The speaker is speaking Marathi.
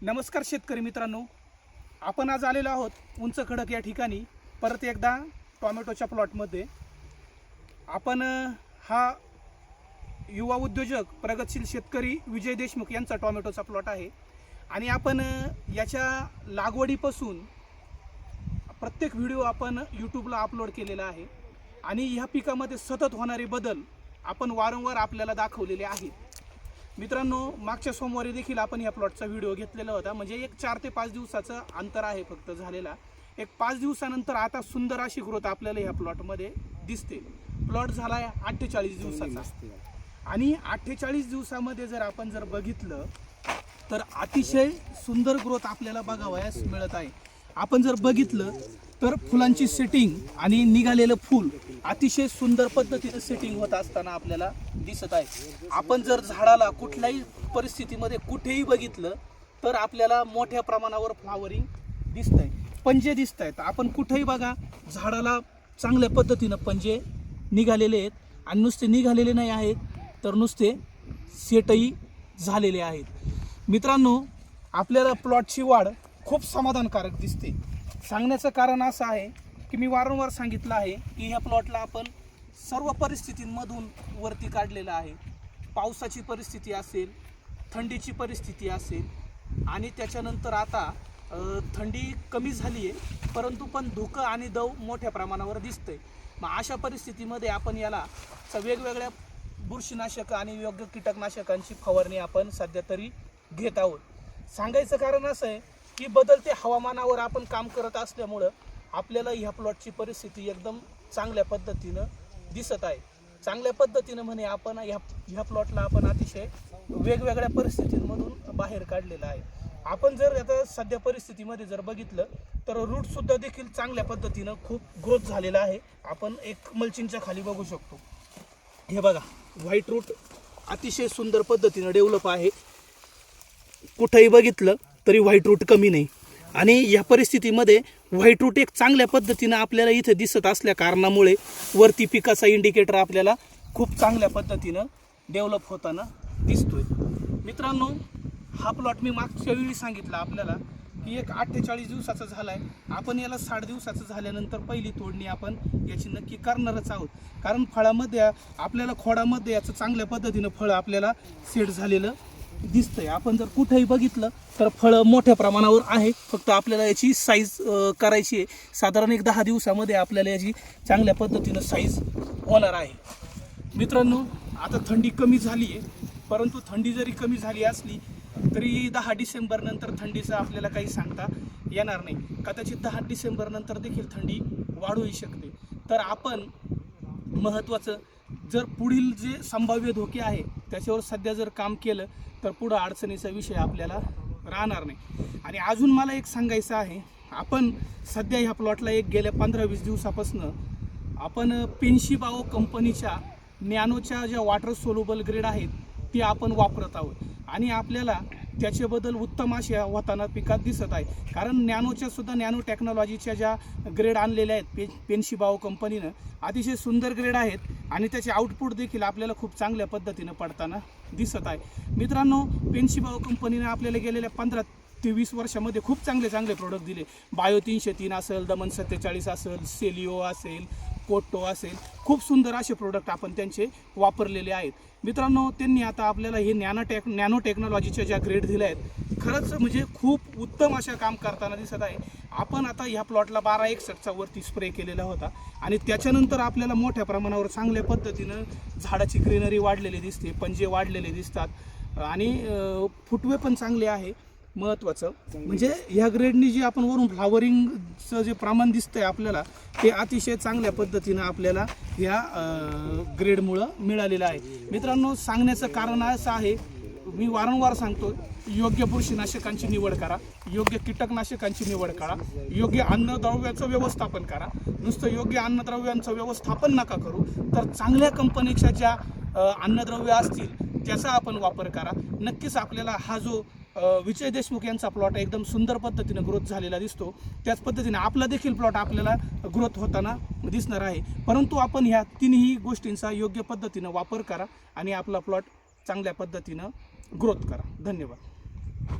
नमस्कार शेतकरी मित्रांनो, आपण आज आलेलो आहोत उंच खडक या ठिकाणी परत एकदा टोमॅटोच्या प्लॉटमध्ये। आपण हा युवा उद्योजक प्रगतशील शेतकरी विजय देशमुख यांचा टोमॅटोचा प्लॉट आहे आणि आपण याच्या लागवडीपासून प्रत्येक व्हिडिओ आपण यूट्यूबला अपलोड केलेला आहे आणि ह्या पिकामध्ये सतत होणारे बदल आपण वारंवार आपल्याला दाखवलेले आहेत। मित्रांनो, मागच्या सोमवारी देखील आपण या प्लॉटचा व्हिडिओ घेतलेला होता, म्हणजे एक 4 ते 5 दिवसाचं अंतर आहे फक्त झालेला। एक 5 दिवसानंतर आता सुंदर अशी ग्रोथ आपल्याला ह्या प्लॉटमध्ये दिसते। प्लॉट झाला आहे 48 दिवसाचा आणि 48 दिवसामध्ये जर आपण बघितलं तर अतिशय सुंदर ग्रोथ आपल्याला बघावयास मिळत आहे। आपण जर बघितलं तर फुलांची सेटिंग आणि निघालेलं फूल अतिशय सुंदर पद्धतीने सेटिंग होत असताना आपल्याला दिसत आहे। आपण जर झाडाला कुठल्याही परिस्थितीमध्ये कुठेही बघितलं तर आपल्याला मोठ्या प्रमाणावर फ्लावरिंग दिसतंय, पंजे दिसत आहेत। आपण कुठेही बघा झाडाला चांगल्या पद्धतीने पंजे निघालेले आहेत आणि नुसते निघालेले नाही आहेत तर नुसते सेटही झालेले आहेत। मित्रांनो, आपल्याला प्लॉटची वाढ खूप समाधानकारक दिसते। सांगण्याचं कारण असं आहे की मी वारंवार सांगितलं आहे की ह्या प्लॉटला आपण सर्व परिस्थितींमधून वरती काढलेलं आहे। पावसाची परिस्थिती असेल, थंडीची परिस्थिती असेल आणि त्याच्यानंतर आता थंडी कमी झाली आहे परंतु पण धुकं आणि दव मोठ्या प्रमाणावर दिसतंय। मग अशा परिस्थितीमध्ये आपण याला वेगवेगळ्या बुरशीनाशक आणि योग्य कीटकनाशकांची फवारणी आपण सध्या तरी घेत आहोत। सांगायचं कारण असं आहे की बदलत्या हवामानावर आपण काम करत असल्यामुळं आपल्याला ह्या प्लॉटची परिस्थिती एकदम चांगल्या पद्धतीनं दिसत आहे। चांगल्या पद्धतीनं म्हणे आपण ह्या प्लॉटला आपण अतिशय वेगवेगळ्या परिस्थितींमधून बाहेर काढलेलं आहे। आपण जर आता सध्या परिस्थितीमध्ये जर बघितलं तर रूटसुद्धा देखील चांगल्या पद्धतीनं खूप ग्रोथ झालेला आहे। आपण एक मल्चिंगच्या खाली बघू शकतो, हे बघा व्हाईट रूट अतिशय सुंदर पद्धतीनं डेव्हलप आहे। कुठेही बघितलं तरी व्हाईट रूट कमी नाही आणि या परिस्थितीमध्ये व्हाईट रूट एक चांगल्या पद्धतीनं आपल्याला इथे दिसत असल्या कारणामुळे वरती पिकाचा इंडिकेटर आपल्याला खूप चांगल्या पद्धतीनं डेव्हलप होताना दिसतोय। मित्रांनो, हा प्लॉट मी मागच्या वेळी सांगितलं आपल्याला की एक 48 दिवसाचा झाला आहे। आपण याला 60 दिवसाचं झाल्यानंतर पहिली तोडणी आपण याची नक्की करणारच आहोत, कारण फळामध्ये आपल्याला खोडामध्ये याचं चांगल्या पद्धतीनं फळ आपल्याला सेट झालेलं दिसतंय। आपण जर कुठेही बघितलं तर फळं मोठ्या प्रमाणावर आहे, फक्त आपल्याला याची साईज करायची आहे। साधारण एक 10 दिवसामध्ये आपल्याला याची चांगल्या पद्धतीनं साईज होणार आहे। मित्रांनो, आता थंडी कमी झाली आहे, परंतु थंडी जरी कमी झाली असली तरी 10 डिसेंबर नंतर थंडीचं आपल्याला काही सांगता येणार नाही। कदाचित 10 डिसेंबर नंतर देखील थंडी वाढूही शकते। तर आपण महत्त्वाचं जर पुढील जे संभाव्य धोके आहे त्याच्यावर सध्या जर काम केलं तर पुढं अडचणीचा विषय आपल्याला राहणार नाही। आणि अजून मला एक सांगायचं आहे, आपण सध्या ह्या प्लॉटला गेल्या 15-20 दिवसापासून आपण पेन्शीबाओ कंपनीच्या नॅनोच्या ज्या वॉटर सोल्युबल ग्रेड आहेत ते आपण वापरत आहोत आणि आपल्याला त्याच्याबद्दल उत्तम अशा होताना पिकात दिसत आहे। कारण नॅनोच्या सुद्धा नॅनो टेक्नॉलॉजीच्या ज्या ग्रेड आणलेल्या आहेत पेन्शीबाओ कंपनीनं, अतिशय सुंदर ग्रेड आहेत आणि त्याचे आउटपुट देखील आपल्याला खूप चांगल्या पद्धतीनं पडताना दिसत आहे। मित्रांनो, पेन्शीबाओ कंपनीनं आपल्याला गेलेल्या 15 ते 20 वर्षामध्ये खूप चांगले प्रोडक्ट दिले। बायो 303 असेल, दमन 47 असेल, सेलिओ असेल, कोटो असेल, खूप सुंदर असे प्रोडक्ट आपण त्यांचे वापरलेले आहेत। मित्रांनो, त्यांनी आता आपल्याला हे नॅनो टेक्नॉलॉजीच्या ज्या ग्रेड दिल्या आहेत खरंच म्हणजे खूप उत्तम अशा काम करताना दिसत आहे। आपण आता ह्या प्लॉटला 1261चा वरती स्प्रे केलेला होता आणि त्याच्यानंतर आपल्याला मोठ्या प्रमाणावर चांगल्या पद्धतीनं झाडाची ग्रीनरी वाढलेली दिसते, पंजे वाढलेले दिसतात आणि फुटवे पण चांगले आहे। महत्त्वाचं म्हणजे ह्या ग्रेडनी जी आपण वरून फ्लावरिंगचं जे प्रमाण दिसतंय आपल्याला ते अतिशय चांगल्या पद्धतीनं आपल्याला ह्या ग्रेडमुळं मिळालेलं आहे। मित्रांनो, सांगण्याचं कारण असं आहे, मी वारंवार सांगतो, योग्य बुरशीनाशकांची निवड करा, योग्य कीटकनाशकांची निवड करा, योग्य अन्नद्रव्याचं व्यवस्थापन करा। नुसतं योग्य अन्नद्रव्यांचं व्यवस्थापन नका करू, तर चांगल्या कंपनीच्या ज्या अन्नद्रव्य असतील त्याचा आपण वापर करा। नक्कीच आपल्याला हा जो विजय देशमुख यांचा प्लॉट एकदम सुंदर पद्धतीने ग्रोथ झालेला दिसतो, त्याच पद्धतीने आपला देखील प्लॉट आपल्याला ग्रोथ होताना दिसणार आहे। परंतु आपण ह्या तिन्ही गोष्टींचा योग्य पद्धतीने वापर करा आणि आपला प्लॉट चांगल्या पद्धतीने ग्रोथ करा। धन्यवाद।